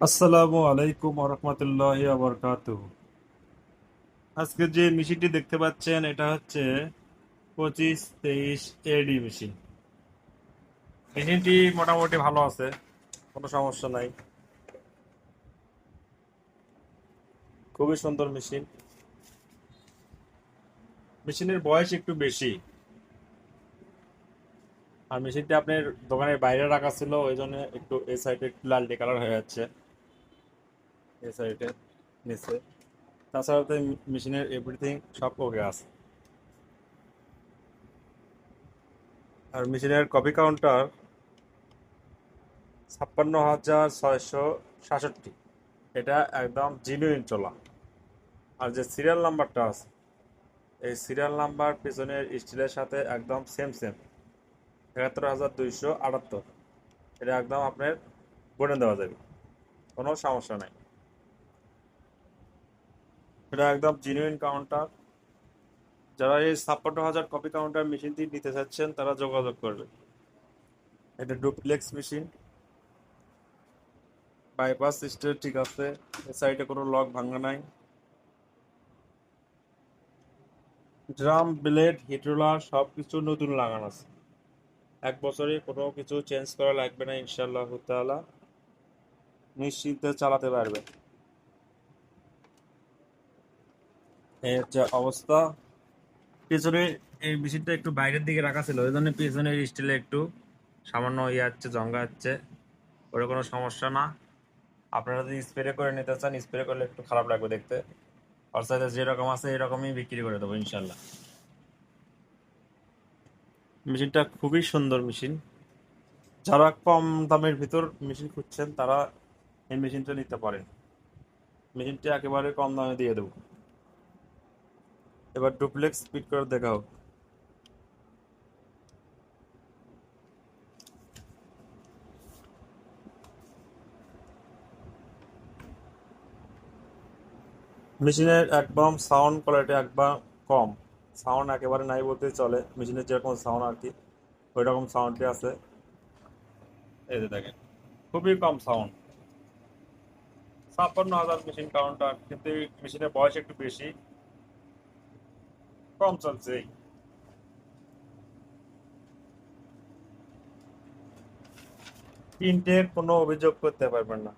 আসসালামু আলাইকুম রহমতুল্লাহি আবরকাতুহ। আজকে যে মেশিনটি দেখতে পাচ্ছেন এটা হচ্ছে 2523 এডি মেশিন। মেশিনটি মোটামুটি ভালো আছে, কোনো সমস্যা নাই। খুবই সুন্দর মেশিন। মেশিনের বয়স একটু বেশি, আর মেশিনটি আপনার দোকানের বাইরে রাখা ছিল, ওই জন্য একটু এই সাইডে একটু লালটে কালার হয়ে যাচ্ছে, এই সাইডে নিচে। তাছাড়া তো মেশিনের এভরিথিং সব ওকে আছে। আর মেশিনের কপি কাউন্টার 56,667। এটা একদম জিনুইন চলা। আর যে সিরিয়াল নাম্বারটা আছে, এই সিরিয়াল নাম্বার পিছনের স্টিলের সাথে একদম সেম সেম, 71,278। এটা একদম আপনার বনে দেওয়া যাবে, কোনো সমস্যা নাই। এটা একদম জিনুইন কাউন্টার। যারা এই 56,000 কপি কাউন্টার মেশিনটি নিতে চাচ্ছেন তারা যোগাযোগ করবে। এটা ডুপ্লেক্স মেশিন, বাইপাস সিস্টেম ঠিক আছে, এ সাইডে কোনো লক ভাঙা নাই। ড্রাম, ব্লেড, হিট রোলার সব কিছু নতুন লাগানো আছে। 1 বছরে কোনো কিছু চেঞ্জ করা লাগবে না ইনশাআল্লাহ তাআলা, নিশ্চিন্তে চালাতে পারবে। এই হচ্ছে অবস্থা। পেছনে এই মেশিনটা একটু বাইরের দিকে রাখা ছিল, ওই জন্য পেছনের স্টিলে একটু সামান্য ইয়ে হচ্ছে, জঙ্গা হচ্ছে। ওটা কোনো সমস্যা না। আপনারা যদি স্প্রে করে নিতে চান, স্প্রে করলে একটু খারাপ লাগবে দেখতে। আর সাইজে যেরকম আছে এরকমই বিক্রি করে দেবো ইনশাল্লাহ। মেশিনটা খুবই সুন্দর মেশিন। যারা কম দামের ভিতর মেশিন খুঁজছেন তারা এই মেশিনটা নিতে পারেন। মেশিনটা একেবারে কম দামে দিয়ে দেবো। এবার ডুপ্লেক্স স্পিড করে দেখাও। মেশিনের একদম সাউন্ড কোয়ালিটি একদম কম, সাউন্ড একেবারে নাই বলতেই চলে। মেশিনের যেরকম সাউন্ড আর কি, ওই রকম সাউন্ডটি আছে। এই যে দেখেন, খুবই কম সাউন্ড। 56,000 মেশিন কাউন্টার, কিন্তু এই মেশিনের বয়স একটু বেশি, কম চলছে এই। প্রিন্টের কোনো অভিযোগ করতে পারবেন না,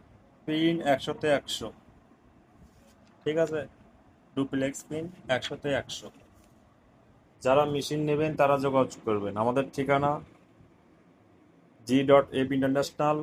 প্রিন্ট 100-তে 100। ঠিক আছে, ডুপ্লেক্স প্রিন্ট 100-তে 100। যারা মেশিন নেবেন তারা যোগাযোগ করবেন। আমাদের ঠিকানা G.F International,